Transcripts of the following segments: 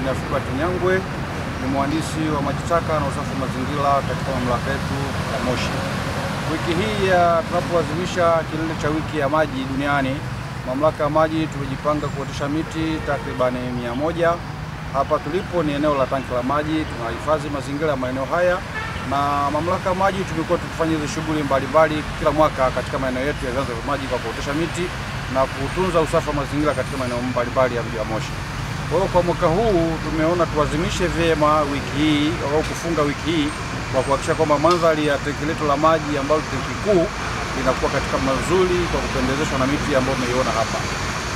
Engineer Philbert Nyangwe, ni mhandisi wa maji taka na usafi wa mazingira katika mamlaka yetu ya Moshi. Wiki hii tunapoadhimisha kilele cha wiki ya maji duniani, mamlaka ya maji tumejipanga kuotesha miti takriban 100. Hapa tulipo ni eneo la tanki la maji, tunahifadhi mazingira ya maeneo haya, na mamlaka ya maji tumekuwa tukifanya hizo shughuli mbalimbali kila mwaka katika maeneo yetu ya vyanzo vya maji kwa kuotesha miti na kutunza usafi wa mazingira katika maeneo mbalimbali ya mji wa Moshi. Kwa hiyo kwa mwaka huu tumeona tuadhimishe vyema wiki hii au kufunga wiki hii kwa kuhakikisha kwamba mandhari ya tenki letu la maji ambalo tenki kuu inakuwa katika mazuri kwa kupendezeshwa na miti ambayo umeiona hapa.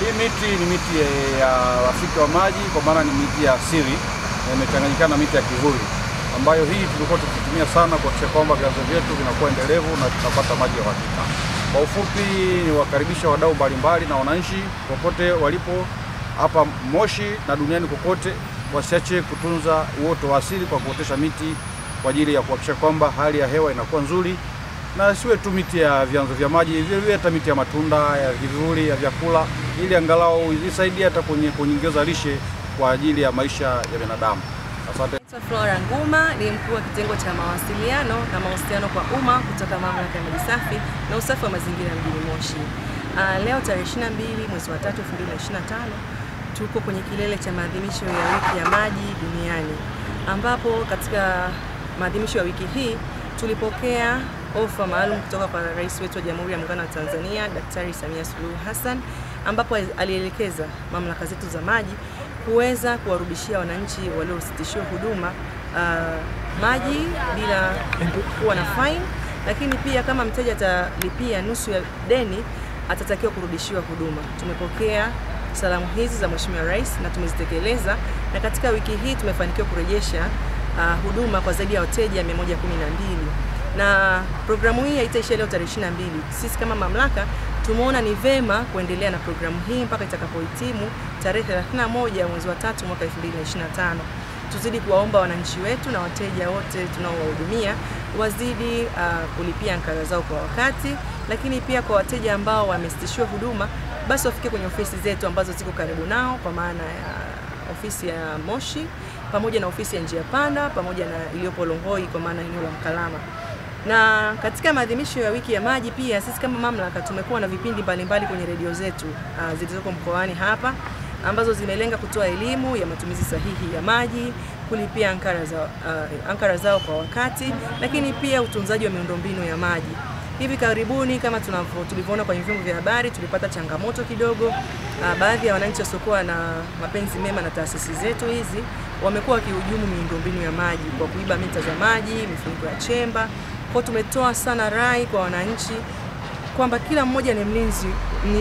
Hii miti ni miti ya rafiki wa maji, kwa maana ni miti ya asili imechanganyikana na miti ya kivuli, ambayo hii tulikuwa tukitumia sana kuhakikisha kwamba vyanzo vyetu vinakuwa endelevu na tunapata maji ya uhakika. Kwa ufupi, ni wakaribisha wadau mbalimbali na wananchi popote walipo hapa Moshi na duniani kokote, wasiache kutunza uoto wa asili kwa kuotesha miti kwa ajili ya kuhakikisha kwamba hali ya hewa inakuwa nzuri, na siwe tu miti ya vyanzo vya maji, vile hata miti ya matunda, ya vivuli, ya vyakula, ili angalau isaidie hata kuongeza lishe kwa ajili ya maisha ya binadamu. Asante. Flora Nguma ni mkuu wa kitengo cha mawasiliano na mahusiano kwa umma kutoka mamlaka ya maji safi na usafi wa mazingira mjini Moshi. Leo tarehe 22 mwezi wa 3 2025 tuko kwenye kilele cha maadhimisho ya wiki ya maji duniani, ambapo katika maadhimisho ya wiki hii tulipokea ofa maalum kutoka kwa Rais wetu wa Jamhuri ya Muungano wa Tanzania Daktari Samia Suluhu Hassan, ambapo alielekeza mamlaka zetu za maji kuweza kuwarudishia wananchi waliositishiwa huduma maji bila kuwa na fine, lakini pia kama mteja atalipia nusu ya deni atatakiwa kurudishiwa huduma. Tumepokea salamu hizi za Mheshimiwa Rais na tumezitekeleza, na katika wiki hii tumefanikiwa kurejesha huduma kwa zaidi ya wateja 112. Na programu hii haitaisha leo tarehe 22. Sisi kama mamlaka tumeona ni vema kuendelea na programu hii mpaka itakapohitimu tarehe 31 mwezi wa 3 mwaka 2025. Tuzidi kuwaomba wananchi wetu na wateja wote tunaowahudumia wazidi kulipia ankara zao kwa wakati, lakini pia kwa wateja ambao wamesitishiwa huduma basi wafike kwenye ofisi zetu ambazo ziko karibu nao, kwa maana ya ofisi ya Moshi pamoja na ofisi ya Njia Panda pamoja na iliyopo Longoi kwa maana eneo la Mkalama. Na katika maadhimisho ya wiki ya maji pia sisi kama mamlaka tumekuwa na vipindi mbalimbali kwenye redio zetu zilizoko mkoani hapa, ambazo zimelenga kutoa elimu ya matumizi sahihi ya maji, kulipia ankara zao kwa wakati, lakini pia utunzaji wa miundombinu ya maji. Hivi karibuni kama tulivyoona kwenye vyombo vya habari, tulipata changamoto kidogo. Baadhi ya wananchi wasiokuwa na mapenzi mema na taasisi zetu hizi wamekuwa wakihujumu miundombinu ya maji kwa kuiba mita za maji, mifuniko ya chemba. Kwa tumetoa sana rai kwa wananchi kwamba kila mmoja ni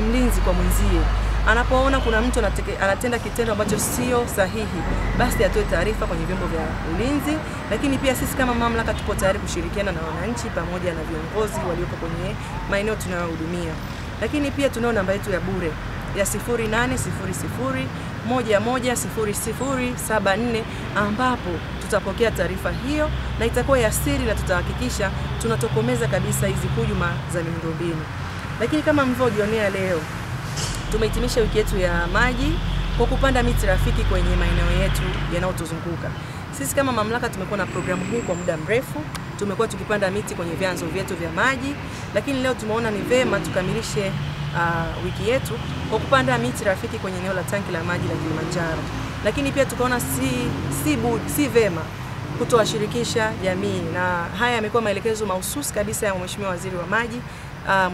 mlinzi kwa mwenzie. Anapoona kuna mtu anatenda kitendo ambacho sio sahihi, basi atoe taarifa kwenye vyombo vya ulinzi. Lakini pia sisi kama mamlaka tupo tayari kushirikiana na wananchi pamoja na viongozi walioko kwenye maeneo tunayohudumia. Lakini pia tunao namba yetu ya bure ya 0800110074 ambapo tutapokea taarifa hiyo na itakuwa ya siri, na tutahakikisha tunatokomeza kabisa hizi hujuma za miundombinu. Lakini kama mlivyojionea leo, tumehitimisha wiki yetu ya maji kwa kupanda miti rafiki kwenye maeneo yetu yanayotuzunguka. Sisi kama mamlaka tumekuwa na programu hii kwa muda mrefu, tumekuwa tukipanda miti kwenye vyanzo vyetu vya maji, lakini leo tumeona ni vema tukamilishe wiki yetu kwa kupanda miti rafiki kwenye eneo la tanki la maji la Kilimanjaro. Lakini pia tukaona si vema kutowashirikisha jamii, na haya yamekuwa maelekezo mahususi kabisa ya Mheshimiwa Waziri wa Maji,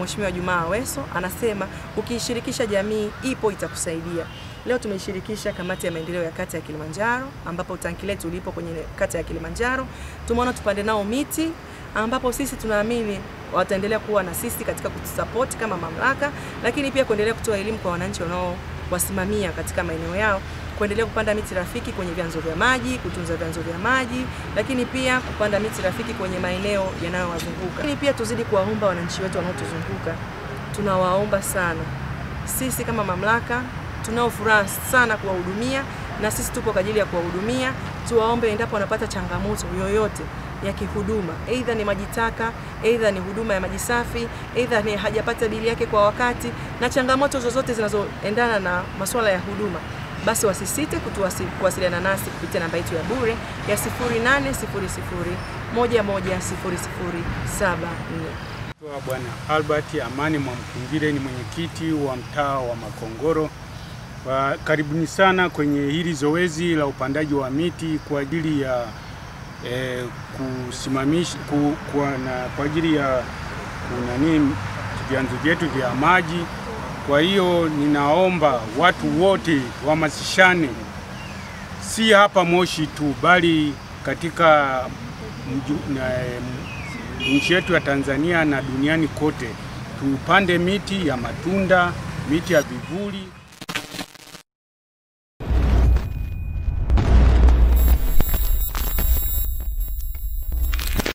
Mheshimiwa Juma Aweso. Anasema ukishirikisha jamii ipo itakusaidia. Leo tumeshirikisha kamati ya maendeleo ya kata ya Kilimanjaro, ambapo tanki letu lipo kwenye kata ya Kilimanjaro. Tumeona tupande nao miti, ambapo sisi tunaamini wataendelea kuwa na sisi katika kutusupport kama mamlaka, lakini pia kuendelea kutoa elimu kwa wananchi wanaowasimamia katika maeneo yao, kuendelea kupanda miti rafiki kwenye vyanzo vya maji, kutunza vyanzo vya maji, lakini pia kupanda miti rafiki kwenye maeneo yanayowazunguka. Lakini pia tuzidi kuwaomba wananchi wetu wanaotuzunguka, tunawaomba sana. Sisi kama mamlaka tunao furaha sana kuwahudumia, na sisi tupo kwa ajili ya kuwahudumia. Tuwaombe endapo wanapata changamoto yoyote ya kihuduma, aidha ni maji taka, aidha ni huduma ya maji safi, aidha ni hajapata bili yake kwa wakati, na changamoto zozote zinazoendana na masuala ya huduma, basi wasisite kuwasiliana nasi kupitia namba yetu ya bure ya 0800110074. Bwana Albert Amani Mwamkungire ni mwenyekiti wa mtaa wa Makongoro. Karibuni sana kwenye hili zoezi la upandaji wa miti kwa ajili ya kusimamisha kwa ajili ya vyanzo vyetu vya maji. Kwa hiyo ninaomba watu wote wahamasishane, si hapa Moshi tu bali katika nchi yetu ya Tanzania na duniani kote. Tupande miti ya matunda, miti ya vivuli.